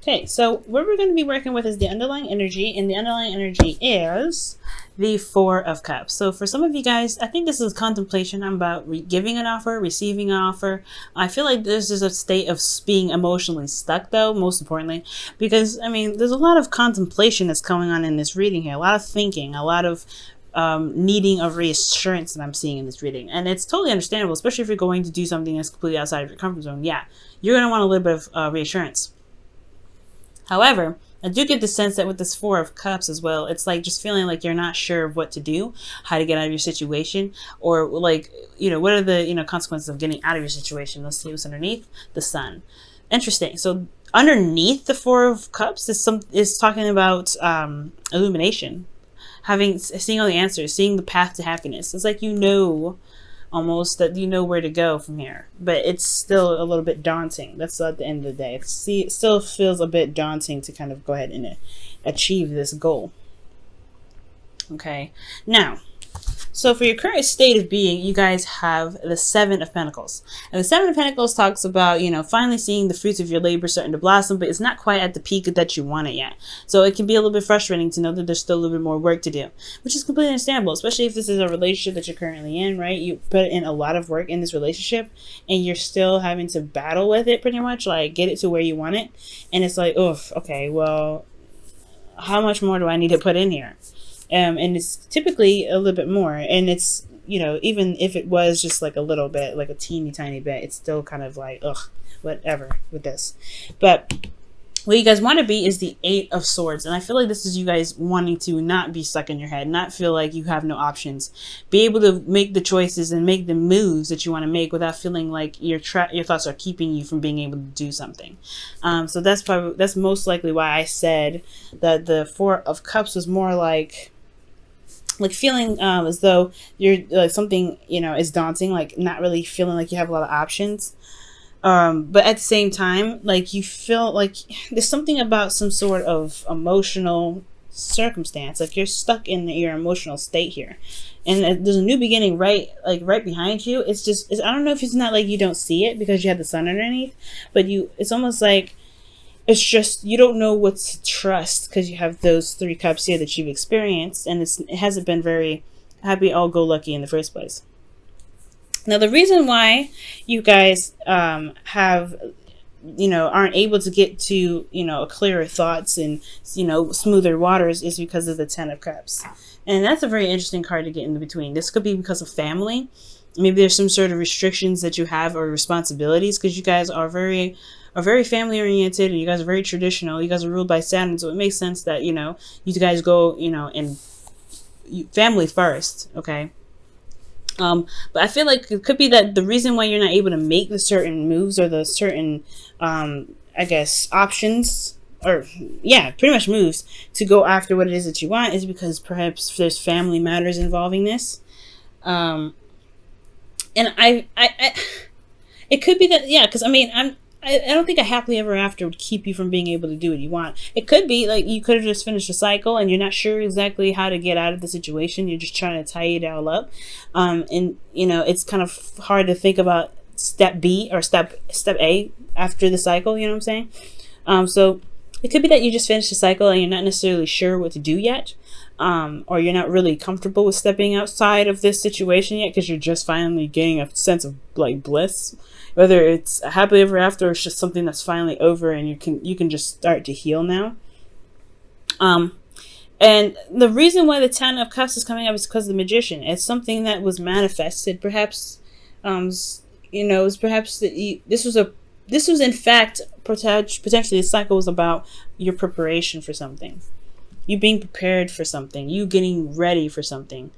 Okay, so what we're going to be working with is the underlying energy, and the underlying energy is the Four of Cups. So for some of you guys, I think this is contemplation. I'm about giving an offer, receiving an offer. I feel like this is a state of being emotionally stuck, though, most importantly, because, I mean, there's a lot of contemplation that's going on in this reading here, a lot of thinking, a lot of needing of reassurance that I'm seeing in this reading. And it's totally understandable, especially if you're going to do something that's completely outside of your comfort zone. Yeah, you're going to want a little bit of reassurance. However, I do get the sense that with this Four of Cups as well, it's like just feeling like you're not sure of what to do, how to get out of your situation, or like, what are the, consequences of getting out of your situation. Let's see what's underneath. The Sun. Interesting. So underneath the Four of Cups is talking about illumination, seeing all the answers, seeing the path to happiness. It's like almost that you know where to go from here, but it's still a little bit daunting. That's at the end of the day. It still feels a bit daunting to kind of go ahead and achieve this goal. Okay, now, so for your current state of being, you guys have the Seven of Pentacles. And the Seven of Pentacles talks about, finally seeing the fruits of your labor starting to blossom, but it's not quite at the peak that you want it yet. So it can be a little bit frustrating to know that there's still a little bit more work to do, which is completely understandable, especially if this is a relationship that you're currently in, right? You put in a lot of work in this relationship and you're still having to battle with it pretty much, like get it to where you want it. And it's like, oof, okay, well, how much more do I need to put in here? And it's typically a little bit more, and it's, even if it was just like a little bit, like a teeny tiny bit, it's still kind of like, ugh, whatever with this. But what you guys want to be is the Eight of Swords, and I feel like this is you guys wanting to not be stuck in your head, not feel like you have no options, be able to make the choices and make the moves that you want to make without feeling like your thoughts are keeping you from being able to do something. So that's most likely why I said that the Four of Cups was more like feeling as though you're like something is daunting, like not really feeling like you have a lot of options, but at the same time, like you feel like there's something about some sort of emotional circumstance, like you're stuck in your emotional state here, and there's a new beginning right behind you. It's I don't know if it's not like you don't see it because you have the Sun underneath, but it's almost like it's just you don't know what to trust because you have those Three Cups here that you've experienced, and it hasn't been very happy, all-go-lucky in the first place. Now, the reason why you guys aren't able to get to clearer thoughts and smoother waters is because of the Ten of Cups, and that's a very interesting card to get in between. This could be because of family. Maybe there's some sort of restrictions that you have or responsibilities because you guys are very family oriented, and you guys are very traditional. You guys are ruled by Saturn, so it makes sense that you guys go in family first, okay? But I feel like it could be that the reason why you're not able to make the certain moves or the certain I guess options, or pretty much moves to go after what it is that you want, is because perhaps there's family matters involving this. And I it could be that, because I don't think a happily ever after would keep you from being able to do what you want. It could be like you could have just finished a cycle and you're not sure exactly how to get out of the situation. You're just trying to tie it all up. And it's kind of hard to think about step B or step A after the cycle, you know what I'm saying? So it could be that you just finished a cycle and you're not necessarily sure what to do yet. Or you're not really comfortable with stepping outside of this situation yet because you're just finally getting a sense of like bliss. Whether it's a happily ever after or it's just something that's finally over and you can just start to heal now. And the reason why the Ten of Cups is coming up is because of the Magician. It's something that was manifested. Perhaps, perhaps this was in fact potentially the cycle was about your preparation for something, you being prepared for something, you getting ready for something.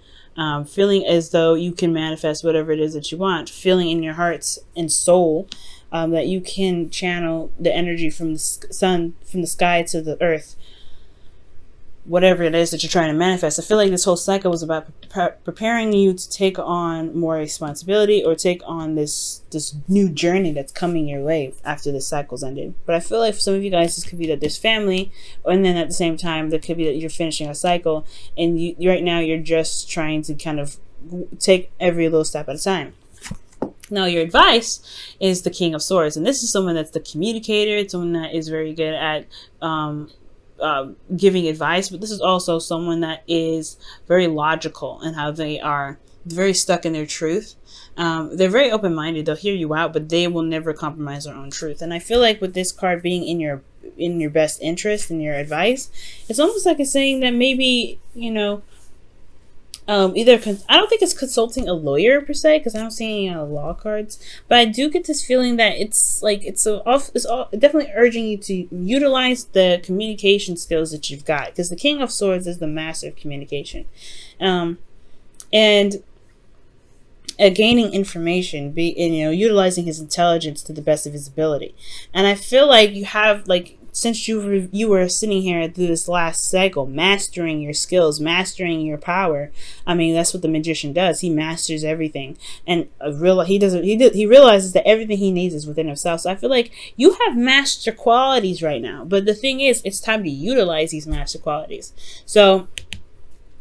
Feeling as though you can manifest whatever it is that you want, feeling in your heart and soul that you can channel the energy from the sun, from the sky to the earth, whatever it is that you're trying to manifest. I feel like this whole cycle was about preparing you to take on more responsibility or take on this new journey that's coming your way after the cycle's ended. But I feel like for some of you guys, this could be that there's family, and then at the same time, there could be that you're finishing a cycle, and right now you're just trying to kind of take every little step at a time. Now, your advice is the King of Swords, and this is someone that's the communicator, someone that is very good at giving advice, but this is also someone that is very logical in how they are very stuck in their truth. They're very open-minded. They'll hear you out, but they will never compromise their own truth. And I feel like with this card being in your best interest and your advice, it's almost like it's saying that maybe, you know, either I don't think it's consulting a lawyer per se, because I don't see any law cards, but I do get this feeling that it's like it's definitely urging you to utilize the communication skills that you've got, because the King of Swords is the master of communication, and gaining information, utilizing his intelligence to the best of his ability. And I feel like you have, like, since you were sitting here through this last cycle, mastering your skills, mastering your power. I mean, that's what the magician does. He masters everything, and he realizes that everything he needs is within himself. So I feel like you have master qualities right now, but the thing is, it's time to utilize these master qualities. So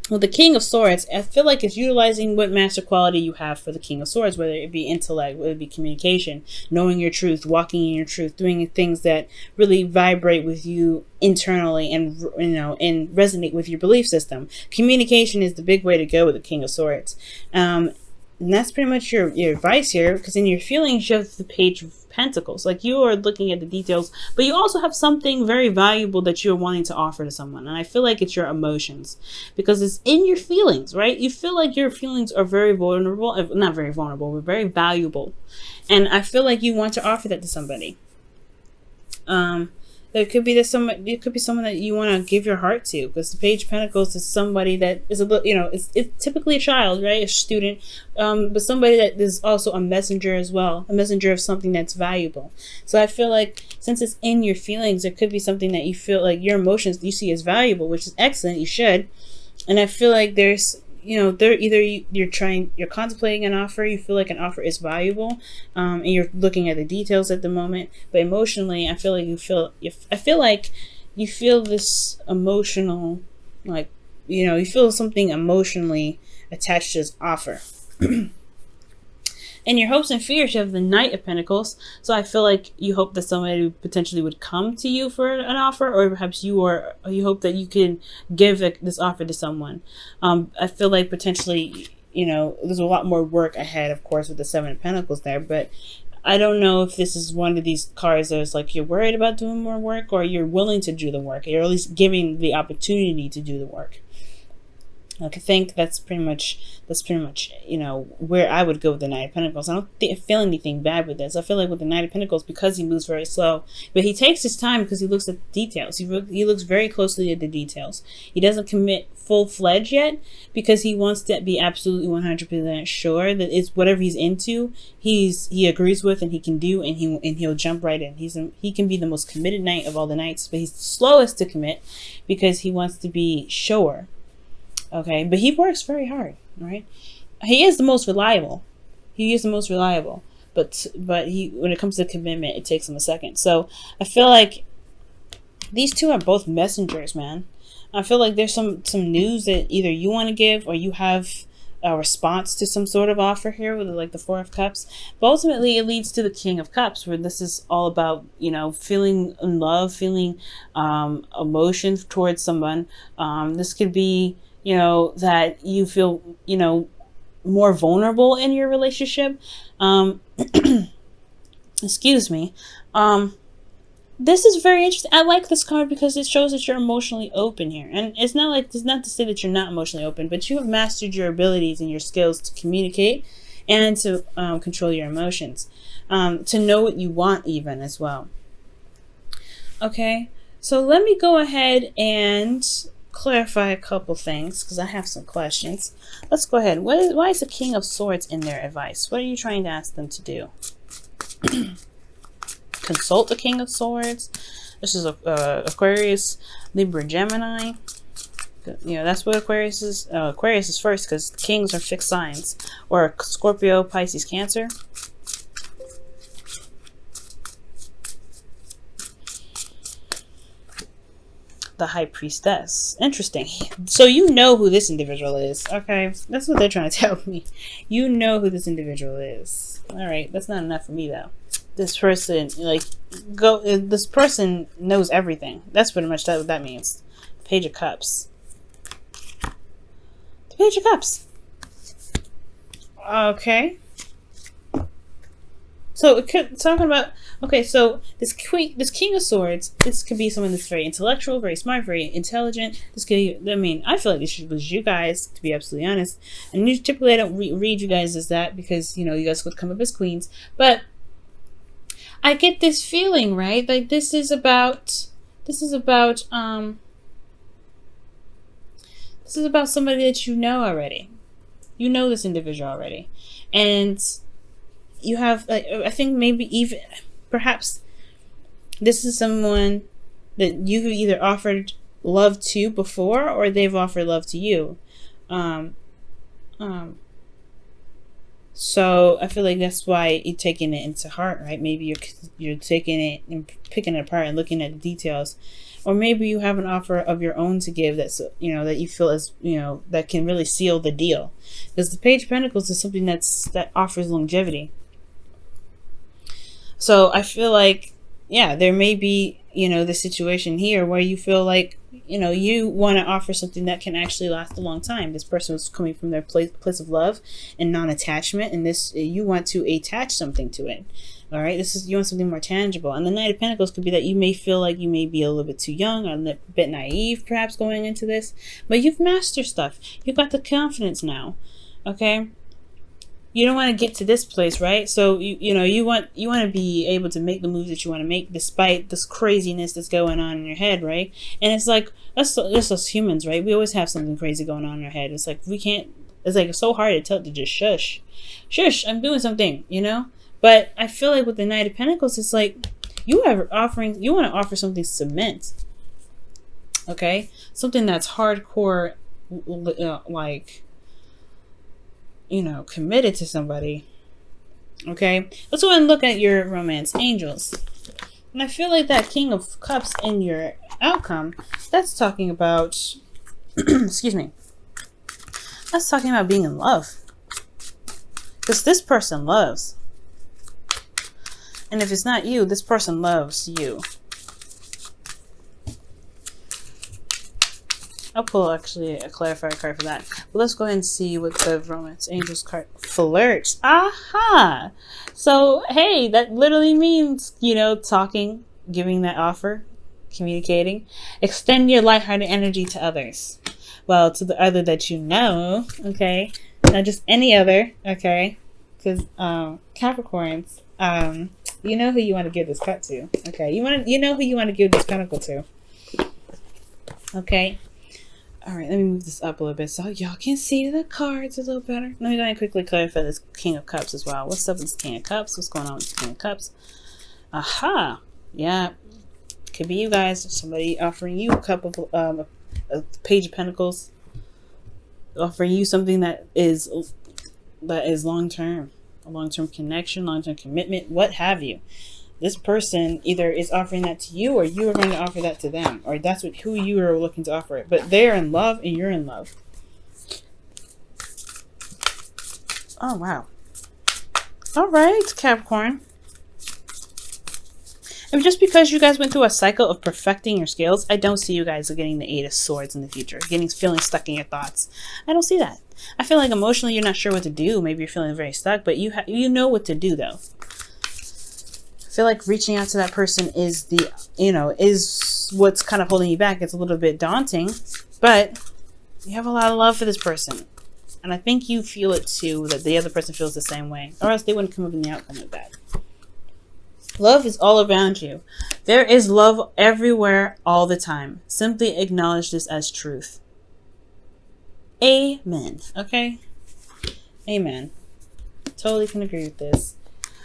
with the King of Swords, I feel like it's utilizing what master quality you have for the King of Swords, whether it be intellect, whether it be communication, knowing your truth, walking in your truth, doing things that really vibrate with you internally and, and resonate with your belief system. Communication is the big way to go with the King of Swords. And that's pretty much your advice here, because in your feelings, you have the Page of Pentacles. Like, you are looking at the details, but you also have something very valuable that you're wanting to offer to someone. And I feel like it's your emotions, because it's in your feelings, right? You feel like your feelings are very vulnerable, not very vulnerable, but very valuable. And I feel like you want to offer that to somebody. It could be someone that you want to give your heart to, because the Page of Pentacles is somebody that is it's typically a child, right? A student, but somebody that is also a messenger as well, a messenger of something that's valuable. So I feel like since it's in your feelings, it could be something that you feel like your emotions you see as valuable, which is excellent. You should. And I feel like there's, you're contemplating an offer, you feel like an offer is valuable, and you're looking at the details at the moment, but emotionally, I feel like you feel this emotional, like, you feel something emotionally attached to this offer. In your hopes and fears, you have the Knight of Pentacles. So I feel like you hope that somebody potentially would come to you for an offer, or perhaps you hope that you can give this offer to someone. I feel like potentially, there's a lot more work ahead, of course, with the Seven of Pentacles there, but I don't know if this is one of these cards that's like you're worried about doing more work, or you're willing to do the work, or at least giving the opportunity to do the work. I think that's pretty much, where I would go with the Knight of Pentacles. I don't feel anything bad with this. I feel like with the Knight of Pentacles, because he moves very slow, but he takes his time because he looks at the details. He looks very closely at the details. He doesn't commit full-fledged yet, because he wants to be absolutely 100% sure that it's whatever he's into, he agrees with, and he can do, and he'll jump right in. He can be the most committed knight of all the knights, but he's the slowest to commit because he wants to be sure. Okay, but he works very hard, right? He is the most reliable. But when it comes to commitment, it takes him a second. So I feel like these two are both messengers, man. I feel like there's some news that either you want to give, or you have a response to some sort of offer here with like the Four of Cups. But ultimately, it leads to the King of Cups, where this is all about, feeling in love, feeling emotions towards someone. This could be, that you feel, more vulnerable in your relationship. Excuse me. This is very interesting. I like this card because it shows that you're emotionally open here. And it's not to say that you're not emotionally open, but you have mastered your abilities and your skills to communicate and to control your emotions. To know what you want even as well. Okay, so let me go ahead and clarify a couple things, because I have some questions. Let's go ahead. Why is the King of Swords in their advice? What are you trying to ask them to do? Consult the King of Swords. This is Aquarius, Libra, Gemini. That's what Aquarius is. Aquarius is first, because kings are fixed signs. Or Scorpio, Pisces, Cancer. The High Priestess. Interesting. So you know who this individual is. Okay, that's what they're trying to tell me. You know who this individual is. All right, that's not enough for me though. This person, like, this person knows everything. That's pretty much what that means. Page of Cups. The Page of Cups. Okay. So it could talking about, okay, so this King of Swords, this could be someone that's very intellectual, very smart, very intelligent. This could, I mean, I feel like this was you guys, to be absolutely honest. And typically I don't read you guys as that because, you know, you guys would come up as queens. But I get this feeling, right? Like this is about somebody that you know already. You know this individual already. And you have, like, I think maybe even, perhaps, this is someone that you've either offered love to before, or they've offered love to you. So I feel like that's why you're taking it into heart, right? Maybe you're taking it and picking it apart and looking at the details, or maybe you have an offer of your own to give that's, you know, that you feel is, you know, that can really seal the deal, because the Page of Pentacles is something that offers longevity. So I feel like, yeah, there may be, you know, the situation here where you feel like, you know, you want to offer something that can actually last a long time. This person was coming from their place of love and non-attachment, and this, you want to attach something to it. All right, you want something more tangible. And the Knight of Pentacles could be that you may feel like you may be a little bit too young or a little bit naive, perhaps, going into this, but you've mastered stuff. You've got the confidence now. Okay. You don't want to get to this place, right? So you know, you want to be able to make the moves that you want to make despite this craziness that's going on in your head, right? And it's like that's us humans, right? We always have something crazy going on in our head. It's like we can't. It's like so hard to tell to just shush, I'm doing something, you know. But I feel like with the Knight of Pentacles, it's like you want to offer something cement, okay? Something that's hardcore, like, you know, committed to somebody. Okay, let's go ahead and look at your romance angels. And I feel like that King of Cups in your outcome, that's talking about excuse me, that's talking about being in love, because this person loves, and if it's not you, this person loves you. I'll pull actually a clarifier card for that. But let's go ahead and see what the Romance Angels card flirts. Aha! So, hey, that literally means, you know, talking, giving that offer, communicating. Extend your lighthearted energy to others. Well, to the other that you know, okay? Not just any other, okay? Because Capricorns, you know who you want to give this cut to, okay? You know who you want to give this pentacle to, okay? All right, let me move this up a little bit so y'all can see the cards a little better. Let me go ahead and quickly clarify this King of Cups as well. What's up with this King of Cups? What's going on with the King of Cups? Aha! Yeah, could be you guys. Somebody offering you a cup of a Page of Pentacles, offering you something that is long term, a long term connection, long term commitment, what have you. This person either is offering that to you, or you are going to offer that to them, or that's who you are looking to offer it. But they're in love and you're in love. Oh, wow. All right, Capricorn. And just because you guys went through a cycle of perfecting your skills, I don't see you guys getting the 8 of Swords in the future, feeling stuck in your thoughts. I don't see that. I feel like emotionally you're not sure what to do. Maybe you're feeling very stuck, but you know what to do, though. I feel like reaching out to that person is is what's kind of holding you back. It's a little bit daunting, but you have a lot of love for this person, and I think you feel it too, that the other person feels the same way, or else they wouldn't come up in the outcome like that. Love is all around you. There is love everywhere all the time. Simply acknowledge this as truth. Amen. Okay? Amen. Totally can agree with this.